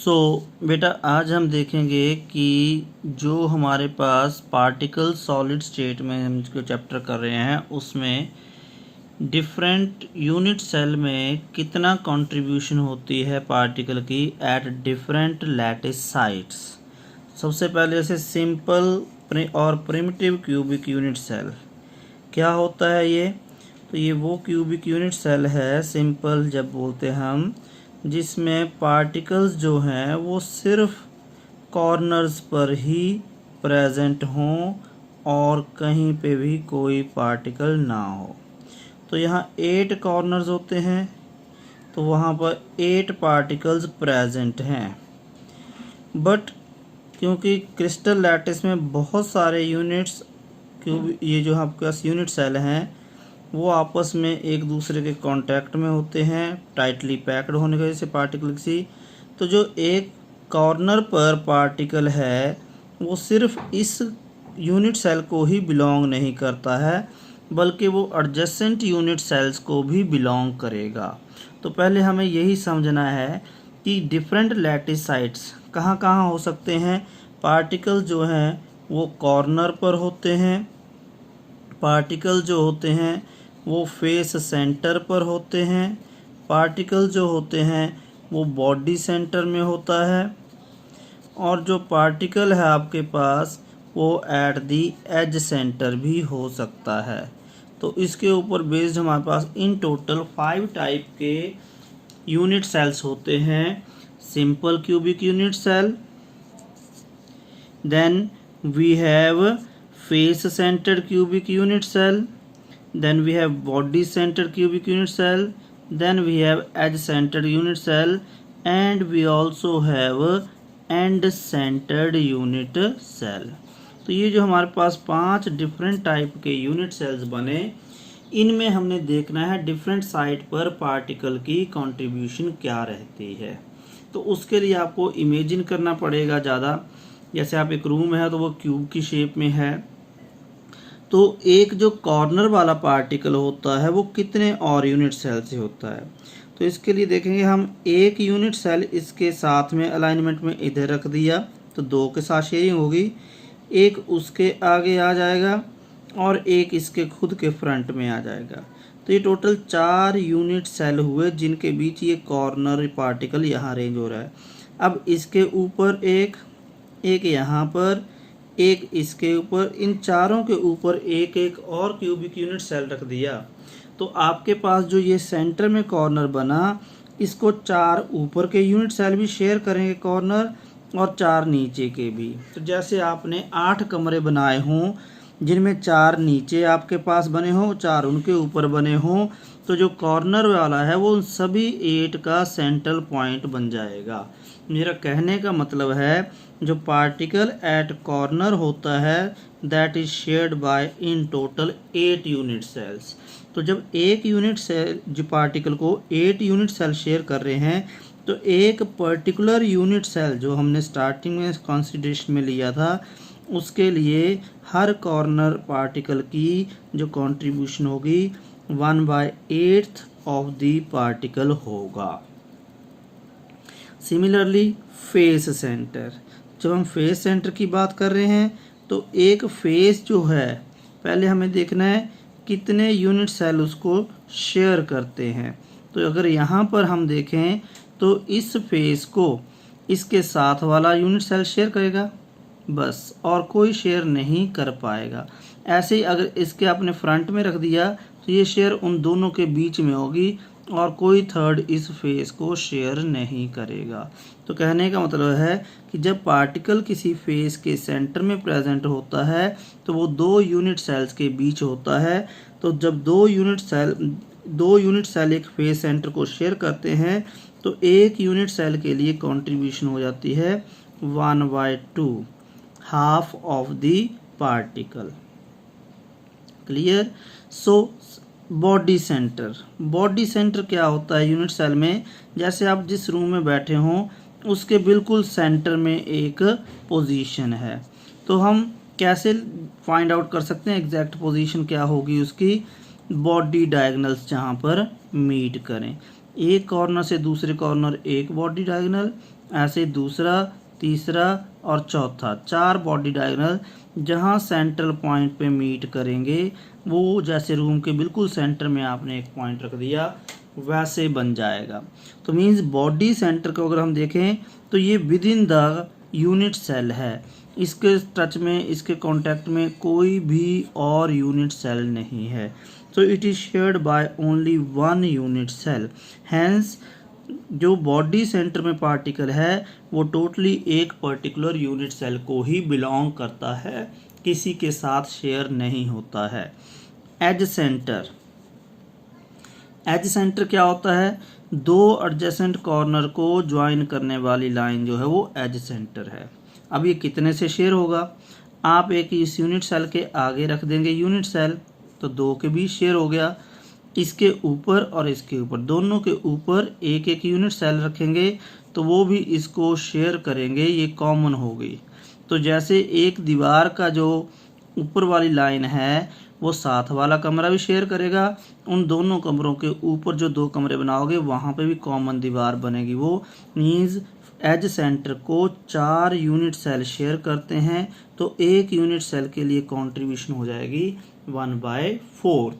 सो बेटा आज हम देखेंगे कि जो हमारे पास पार्टिकल सॉलिड स्टेट में हम जो चैप्टर कर रहे हैं उसमें डिफरेंट यूनिट सेल में कितना कंट्रीब्यूशन होती है पार्टिकल की एट डिफरेंट लैटिस साइट्स। सबसे पहले जैसे सिंपल और प्रिमिटिव क्यूबिक यूनिट सेल क्या होता है ये, तो ये वो क्यूबिक यूनिट सेल है सिंपल जब बोलते हैं हम, जिसमें पार्टिकल्स जो हैं वो सिर्फ कॉर्नर्स पर ही प्रेजेंट हों और कहीं पे भी कोई पार्टिकल ना हो। तो यहाँ 8 कॉर्नर्स होते हैं तो वहाँ पर 8 पार्टिकल्स प्रेजेंट हैं। बट क्योंकि क्रिस्टल लैटिस में बहुत सारे यूनिट्स ये जो आपके पास यूनिट सेल हैं वो आपस में एक दूसरे के कांटेक्ट में होते हैं टाइटली पैक्ड होने की वजह से पार्टिकल सी। तो जो एक कॉर्नर पर पार्टिकल है वो सिर्फ इस यूनिट सेल को ही बिलोंग नहीं करता है बल्कि वो एडजेसेंट यूनिट सेल्स को भी बिलोंग करेगा। तो पहले हमें यही समझना है कि डिफरेंट लैटिस साइट्स कहाँ कहाँ हो सकते हैं। पार्टिकल जो हैं वो कॉर्नर पर होते हैं, पार्टिकल जो होते हैं वो फेस सेंटर पर होते हैं, पार्टिकल जो होते हैं वो बॉडी सेंटर में होता है, और जो पार्टिकल है आपके पास वो एट दी एज सेंटर भी हो सकता है। तो इसके ऊपर बेस्ड हमारे पास इन टोटल 5 टाइप के यूनिट सेल्स होते हैं। Simple cubic unit cell, then we have face centered cubic unit cell, then we have body centered cubic unit cell, then we have edge centered unit cell, and we also have end centered unit cell। तो ये जो हमारे पास 5 different type के unit sales बने, इनमें हमने देखना है डिफरेंट साइट पर पार्टिकल की कंट्रीब्यूशन क्या रहती है। तो उसके लिए आपको इमेजिन करना पड़ेगा ज़्यादा। जैसे आप एक रूम है तो वो क्यूब की शेप में है, तो एक जो कॉर्नर वाला पार्टिकल होता है वो कितने और यूनिट सेल से होता है। तो इसके लिए देखेंगे हम, एक यूनिट सेल इसके साथ में अलाइनमेंट में इधर रख दिया तो 2 के साथ शेयरिंग होगी, एक उसके आगे आ जाएगा और एक इसके खुद के फ्रंट में आ जाएगा। तो ये टोटल 4 यूनिट सेल हुए जिनके बीच ये कॉर्नर पार्टिकल यहाँ अरेंज हो रहा है। अब इसके ऊपर एक यहाँ पर, एक इसके ऊपर, इन चारों के ऊपर एक एक और क्यूबिक यूनिट सेल रख दिया तो आपके पास जो ये सेंटर में कॉर्नर बना इसको 4 ऊपर के यूनिट सेल भी शेयर करेंगे कॉर्नर और 4 नीचे के भी। तो जैसे आपने 8 कमरे बनाए हों जिनमें 4 नीचे आपके पास बने हों, 4 उनके ऊपर बने हों, तो जो कॉर्नर वाला है वो उन सभी 8 का सेंट्रल पॉइंट बन जाएगा। मेरा कहने का मतलब है जो पार्टिकल एट कॉर्नर होता है that is shared by in total 8 unit cells. तो जब एक यूनिट सेल जो पार्टिकल को 8 यूनिट सेल शेयर कर रहे हैं तो एक पर्टिकुलर यूनिट सेल जो हमने स्टार्टिंग में कंसिडरेशन में लिया था उसके लिए हर कॉर्नर पार्टिकल की जो कंट्रीब्यूशन होगी 1/8 ऑफ द पार्टिकल होगा। सिमिलरली फेस सेंटर, जब हम फेस सेंटर की बात कर रहे हैं तो एक फेस जो है पहले हमें देखना है कितने यूनिट सेल उसको शेयर करते हैं। तो अगर यहाँ पर हम देखें तो इस फेस को इसके साथ वाला यूनिट सेल शेयर करेगा बस, और कोई शेयर नहीं कर पाएगा। ऐसे ही अगर इसके आपने फ्रंट में रख दिया तो ये शेयर उन दोनों के बीच में होगी और कोई थर्ड इस फेस को शेयर नहीं करेगा। तो कहने का मतलब है कि जब पार्टिकल किसी फेस के सेंटर में प्रेजेंट होता है तो वो 2 यूनिट सेल्स के बीच होता है। तो जब 2 यूनिट सेल एक फेस सेंटर को शेयर करते हैं तो एक यूनिट सेल के लिए कंट्रीब्यूशन हो जाती है 1/2, half of the particle. Clear. So body centre क्या होता है यूनिट सेल में, जैसे आप जिस रूम में बैठे हों उसके बिल्कुल सेंटर में एक पोजीशन है। तो हम कैसे फाइंड आउट कर सकते हैं एग्जैक्ट पोजीशन क्या होगी उसकी, बॉडी डायगोनल्स जहाँ पर मीट करें। एक कॉर्नर से दूसरे कॉर्नर एक बॉडी डायगोनल, ऐसे दूसरा, तीसरा और चौथा, 4 बॉडी डायगोनल जहाँ सेंट्रल पॉइंट पे मीट करेंगे, वो जैसे रूम के बिल्कुल सेंटर में आपने एक पॉइंट रख दिया वैसे बन जाएगा। तो मीन्स बॉडी सेंटर को अगर हम देखें तो ये within the unit cell है, इसके टच में, इसके कांटेक्ट में कोई भी और यूनिट सेल नहीं है। तो it is shared by only one unit cell. Hence जो बॉडी सेंटर में पार्टिकल है वो टोटली एक पर्टिकुलर यूनिट सेल को ही बिलोंग करता है, किसी के साथ शेयर नहीं होता है। एज सेंटर, एज सेंटर क्या होता है? दो एडजेसेंट कॉर्नर को ज्वाइन करने वाली लाइन जो है वो एज सेंटर है। अब ये कितने से शेयर होगा? आप एक इस यूनिट सेल के आगे रख देंगे यूनिट सेल, तो दो के बीच शेयर हो गया। इसके ऊपर और इसके ऊपर, दोनों के ऊपर एक एक यूनिट सेल रखेंगे तो वो भी इसको शेयर करेंगे, ये कॉमन हो गई। तो जैसे एक दीवार का जो ऊपर वाली लाइन है वो साथ वाला कमरा भी शेयर करेगा, उन दोनों कमरों के ऊपर जो 2 कमरे बनाओगे वहाँ पे भी कॉमन दीवार बनेगी। वो मीन्स एज सेंटर को 4 यूनिट सेल शेयर करते हैं, तो एक यूनिट सेल के लिए कंट्रीब्यूशन हो जाएगी 1/4।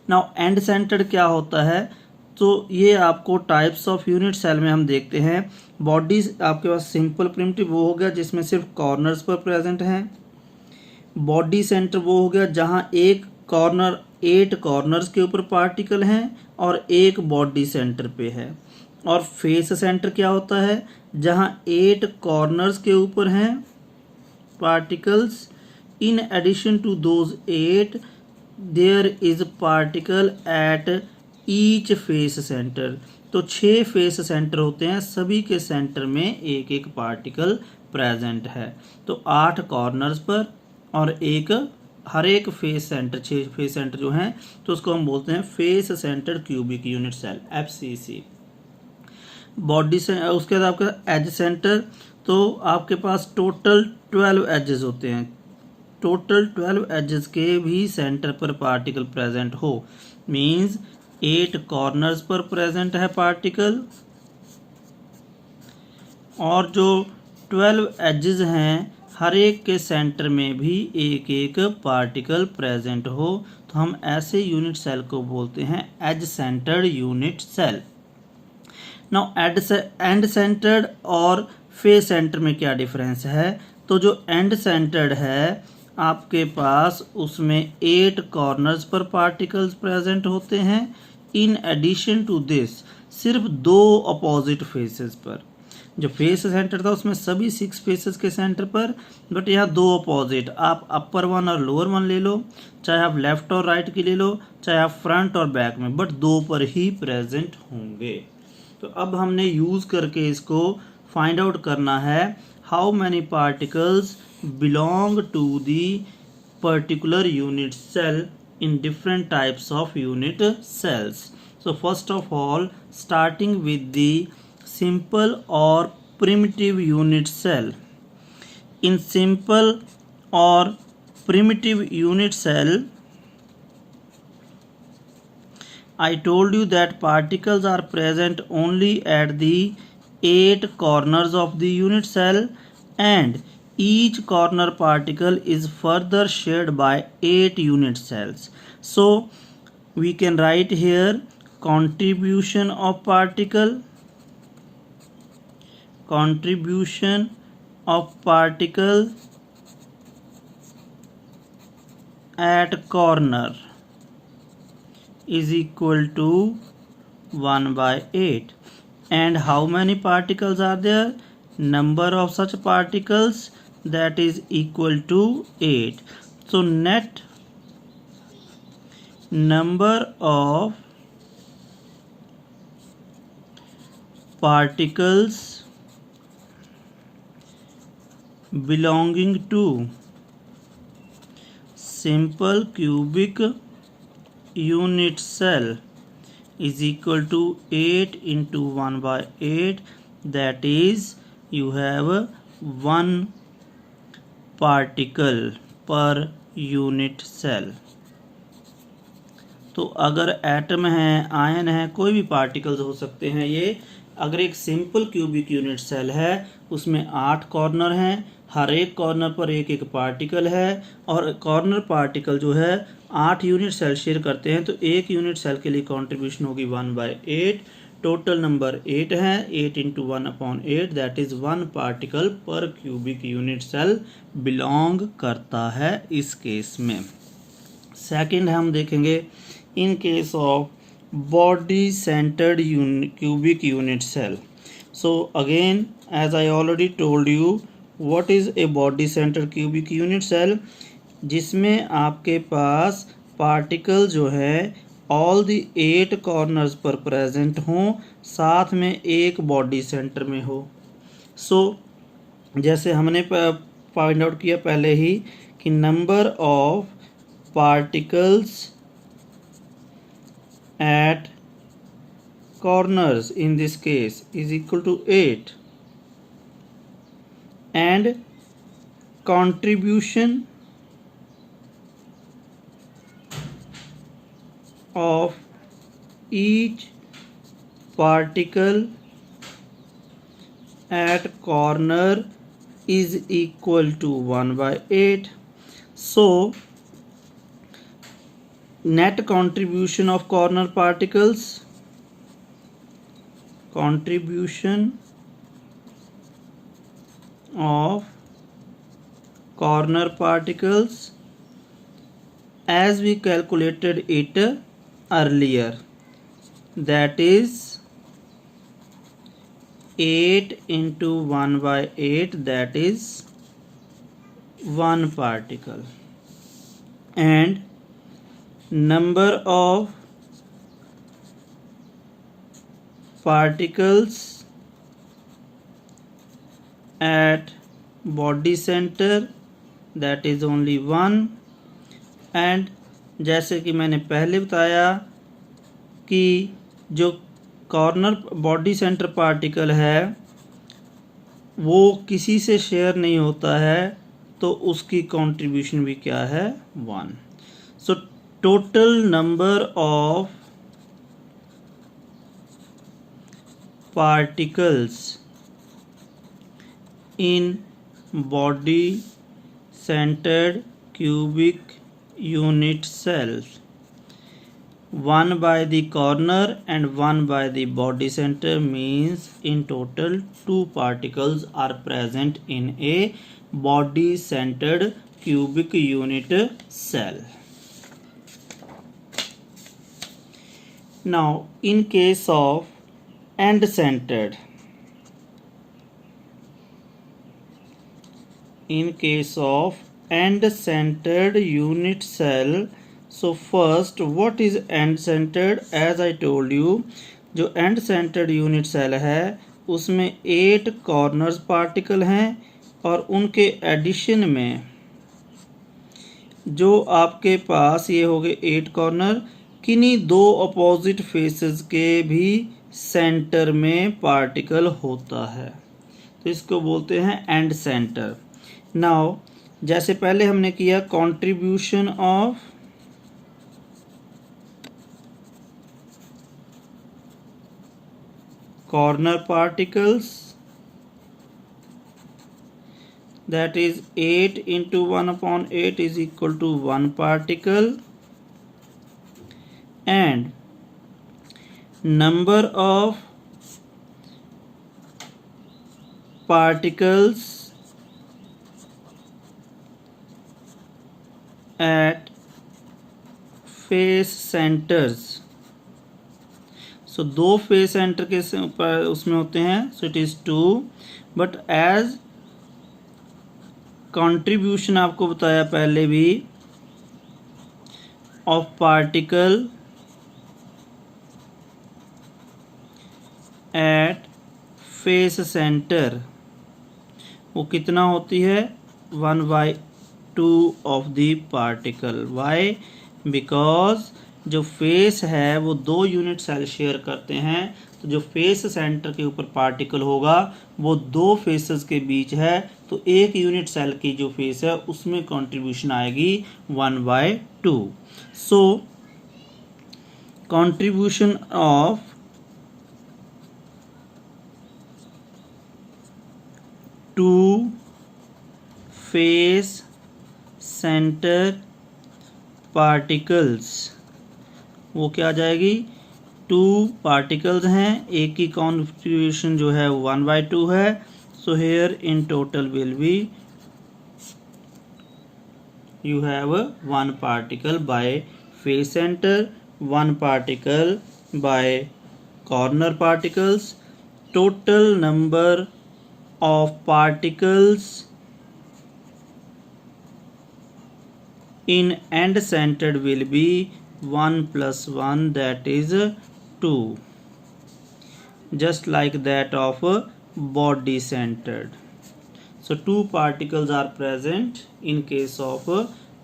नाउ एंड सेंटर्ड क्या होता है? तो ये आपको टाइप्स ऑफ यूनिट सेल में हम देखते हैं। बॉडीज आपके पास सिंपल प्रिमिटिव वो हो गया जिसमें सिर्फ कॉर्नर्स पर प्रेजेंट हैं। बॉडी सेंटर वो हो गया जहां एक कॉर्नर, 8 कॉर्नर्स के ऊपर पार्टिकल हैं और एक बॉडी सेंटर पे है। और फेस सेंटर क्या होता है? जहां 8 कॉर्नर्स के ऊपर हैं particles, in addition to those 8 there is particle at each face centre. तो 6 फेस सेंटर होते हैं, सभी के सेंटर में एक एक पार्टिकल प्रेजेंट है। तो 8 कॉर्नर्स पर और एक हर एक फेस सेंटर, 6 फेस सेंटर जो हैं तो उसको हम बोलते हैं face centre cubic unit cell, FCC। Body से उसके बाद आपका एज सेंटर, तो आपके पास टोटल 12 एजेस होते हैं। टोटल 12 एजेस के भी सेंटर पर पार्टिकल प्रेजेंट हो, मींस 8 कॉर्नर्स पर प्रेजेंट है पार्टिकल, और जो 12 एजेस हैं हर एक के सेंटर में भी एक एक पार्टिकल प्रेजेंट हो, तो हम ऐसे यूनिट सेल को बोलते हैं edge centred unit cell. Now end centred और फेस सेंटर में क्या डिफरेंस है? तो जो एंड सेंटर्ड है आपके पास उसमें 8 कॉर्नर्स पर पार्टिकल्स प्रेजेंट होते हैं, इन एडिशन टू दिस सिर्फ 2 अपोजिट फेसेस पर। जो फेस सेंटर था उसमें सभी 6 फेसेस के सेंटर पर, बट यहाँ 2 अपोजिट, आप अपर वन और लोअर वन ले लो, चाहे आप लेफ्ट और राइट की ले लो, चाहे आप फ्रंट और बैक में, बट 2 पर ही प्रेजेंट होंगे। तो अब हमने यूज करके इसको फाइंड आउट करना है, how many particles belong to the particular unit cell in different types of unit cells. So first of all, starting with the simple or primitive unit cell. In simple or primitive unit cell, I told you that particles are present only at the 8 corners of the unit cell, and each corner particle is further shared by 8 unit cells. So we can write here contribution of particle at corner is equal to 1/8. And how many particles are there? Number of such particles, that is equal to 8. So net number of particles belonging to simple cubic unit cell is equal to 8 into 1/8, that is you have 1 particle per unit cell. तो अगर atom है, ion है, कोई भी particles हो सकते हैं ये। अगर एक सिंपल क्यूबिक यूनिट सेल है उसमें 8 कॉर्नर हैं, हर एक कॉर्नर पर एक एक पार्टिकल है और कॉर्नर पार्टिकल जो है 8 यूनिट सेल शेयर करते हैं, तो एक यूनिट सेल के लिए कॉन्ट्रीब्यूशन होगी 1/8। टोटल नंबर 8 है, 8 इंटू 1/8 दैट इज 1 पार्टिकल पर क्यूबिक यूनिट सेल बिलोंग करता है इस केस में। सेकंड हम देखेंगे इन case of body centered cubic unit cell. So again, as I already told you, what is a body centered cubic unit cell? जिसमें आपके पास particle जो है ऑल दी 8 कॉर्नर्स पर प्रेजेंट हों, साथ में एक बॉडी सेंटर में हो। सो जैसे हमने फाइंड आउट किया पहले ही कि number of particles at corners in this case is equal to 8 and contribution of each particle at corner is equal to 1/8. So net contribution of corner particles, contribution of corner particles as we calculated it earlier, that is 8 into 1/8 that is 1 particle, and number of particles at body center that is only 1। and जैसे कि मैंने पहले बताया कि जो corner body centre particle है वो किसी से शेयर नहीं होता है, तो उसकी कंट्रीब्यूशन भी क्या है 1। सो total number of particles in body centered cubic unit cells, 1 by the corner and 1 by the body center, means in total 2 particles are present in a body centered cubic unit cell. Now in case of end-centered, unit cell, so first what is end-centered? As I told you, जो end-centered unit cell है उसमें 8 corners particle हैं और उनके addition में जो आपके पास ये हो गए 8 कॉर्नर, किन्हीं 2 अपोजिट फेसेस के भी सेंटर में पार्टिकल होता है, तो इसको बोलते हैं एंड सेंटर। नाउ जैसे पहले हमने किया contribution of corner particles, that is 8 into 1/8 is equal to 1 particle, and number of particles at face centers, so 2 face centre के उसमें होते हैं, so it is 2, but as contribution आपको बताया पहले भी of particle at face centre, वो कितना होती है 1/2 of the particle. Why? Because जो फेस है वो 2 यूनिट सेल शेयर करते हैं, तो जो फेस सेंटर के ऊपर पार्टिकल होगा वो 2 फेसेस के बीच है, तो एक यूनिट सेल की जो फेस है उसमें कंट्रीब्यूशन आएगी 1/2। सो contribution of two face center particles, वो क्या आ जाएगी, टू पार्टिकल्स हैं, एक की कॉन्ट्रीब्यूशन जो है 1/2 है, so here in total will be you have one particle by face center, one particle by corner particles. Total number of particles in end centered will be 1 plus 1, that is 2, just like that of body centered. So two particles are present in case of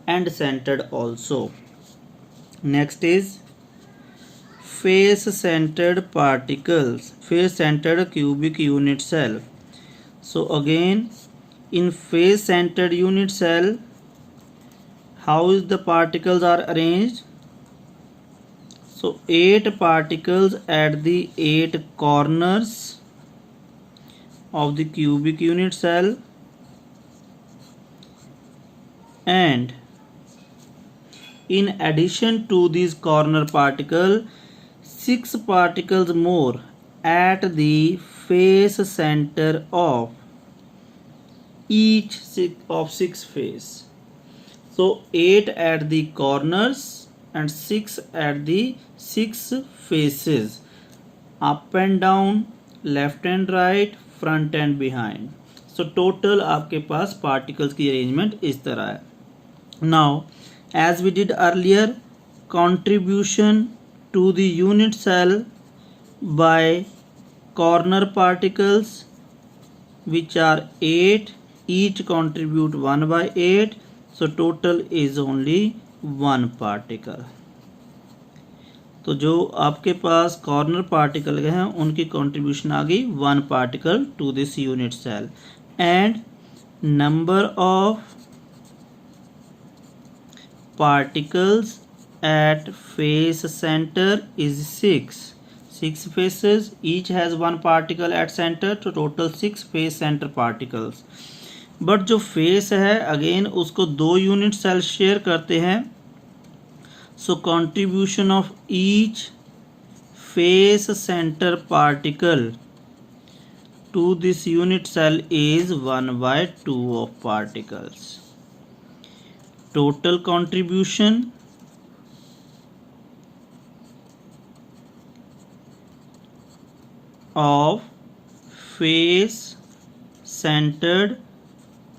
end centered also. Next is face centered particles, face centered cubic unit cell. So again, in face centered unit cell, how is the particles are arranged? So 8 particles at the 8 corners of the cubic unit cell, and in addition to these corner particle, 6 particles more at the face center of each of 6 face. So 8 at the corners and 6 at the 6 faces, up and down, left and right, front and behind. So total आपके पास particles की arrangement इस तरह है. Now, as we did earlier, contribution to the unit cell by corner particles, which are 8, each contribute 1/8, so total is only 1 particle. तो जो आपके पास corner particle हैं उनकी कंट्रीब्यूशन आ गई 1 particle to this unit cell, and number of particles at face center is 6 faces, each has 1 particle at center, तो total 6 face center particles. But जो face है अगेन उसको 2 यूनिट सेल शेयर करते हैं, so contribution of each face centre particle to this unit cell is 1/2 of particles. Total contribution of face centered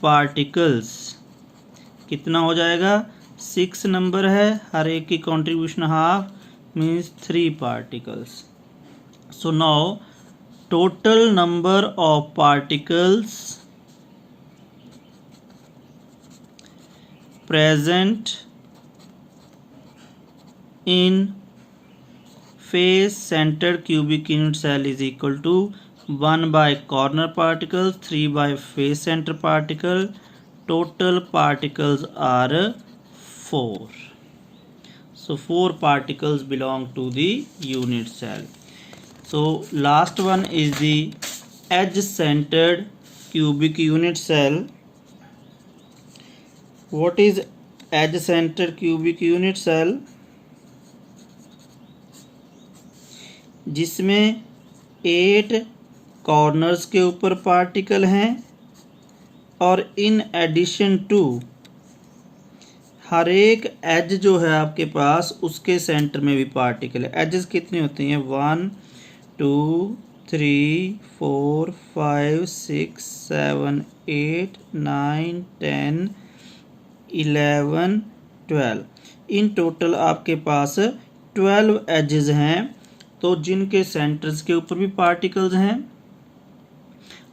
particles कितना हो जाएगा, 6 number है, हर एक की contribution half, means 3 particles. So now total number of particles present in face centered cubic unit cell is equal to 1 by corner particles, 3 by face center particle. Total particles are 4. So 4 particles belong to the unit cell. So last one is the edge centered cubic unit cell. What is edge centered cubic unit cell? जिसमें 8 corners के ऊपर particle हैं और इन addition to her एक as जो है आपके पास उसके सेंटर में भी पार्टिकल है. एजेस कितनी होती हैं, 1 2 3 4 5 6 7 8 9 10 11 12. इन टोटल आपके पास 12 एजेस हैं, तो जिनके सेंटर्स के ऊपर भी पार्टिकल्स हैं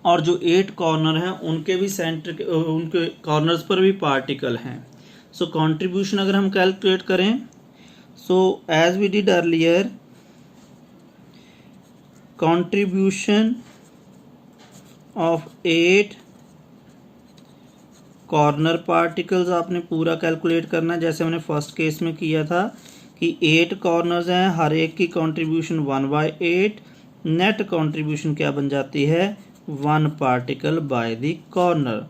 और जो 8 कॉर्नर हैं उनके भी सेंटर उनके कॉर्नर्स पर भी पार्टिकल हैं. सो कंट्रीब्यूशन अगर हम कैलकुलेट करें, so as we did earlier, contribution of 8 corner particles आपने पूरा कैलकुलेट करना है जैसे हमने फर्स्ट केस में किया था. कि 8 कॉर्नर्स हैं, हर एक की कंट्रीब्यूशन 1/8, नेट कंट्रीब्यूशन क्या बन जाती है 1 particle by the corner.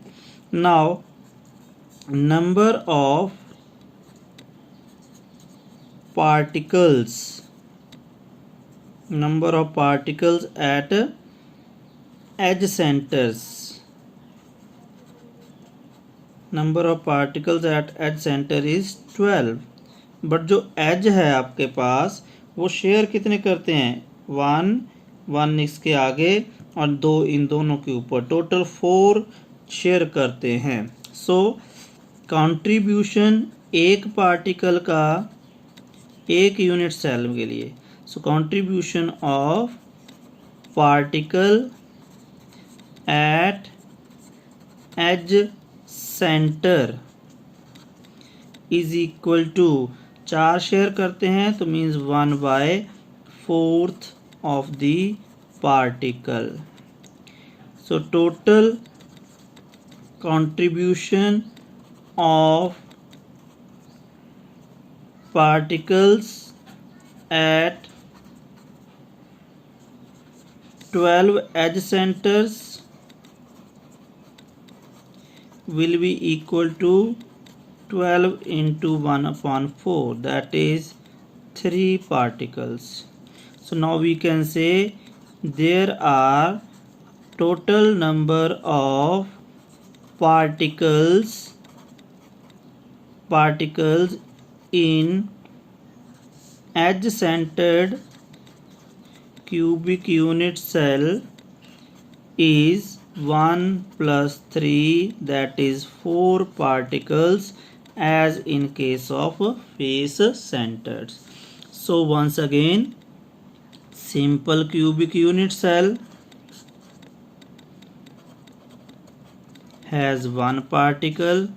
Now number of particles at edge centers, number of particles at edge center is 12, but जो एज है आपके पास वो शेयर कितने करते हैं 1 इसके आगे और 2 इन दोनों के ऊपर, टोटल 4 शेयर करते हैं। सो कंट्रीब्यूशन एक पार्टिकल का एक यूनिट सेल के लिए, so contribution of particle at edge centre is equal to 4 share करते हैं तो means 1/4 of the particle. So total contribution of particles at 12 edge centers will be equal to 12 into 1/4, that is 3 particles. So now we can say there are total number of particles in edge centered cubic unit cell is 1 plus 3, that is 4 particles as in case of face centered. So once again, simple cubic unit cell has 1 particle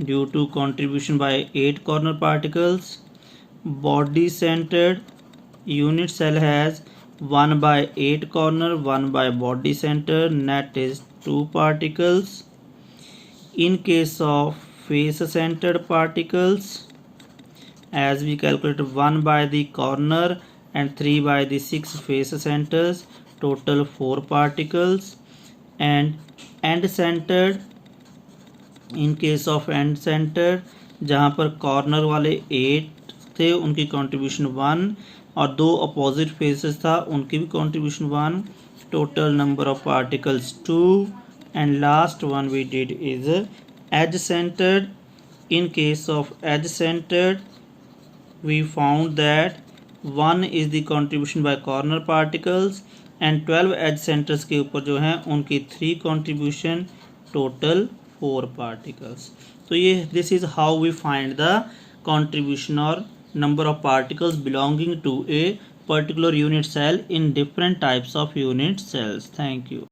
due to contribution by 8 corner particles. Body centered unit cell has 1/8 corner, 1 by body center, net is 2 particles. In case of face centered particles, as we calculate 1 by the corner and 3 by the 6 face centers, total 4 particles. And end centered, in case of end centered, जहाँ पर corner वाले 8 थे उनकी contribution 1 और 2 opposite faces था उनकी भी contribution 1, total number of particles 2, and last one we did is edge centred. In case of edge centred we found that 1 is the contribution by corner particles and 12 edge centers के ऊपर जो हैं उनकी 3 contribution, total 4 particles. तो ये this is how we find the contribution or number of particles belonging to a particular unit cell in different types of unit cells. Thank you.